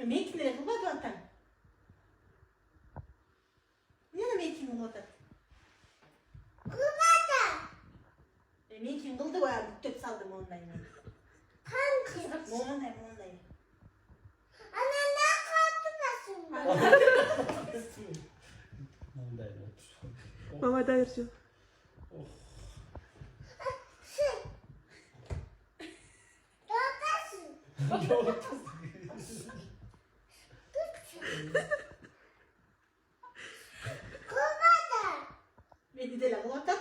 Men kimlere kılmadı atan? Yana men kim kılmadı? Kılmadı. Men kim kıldı var? Tüp saldım ondan. Kanki. Ondan. Ana ne kaldı basın? Mama dayırcı. Beni de la kılmadı.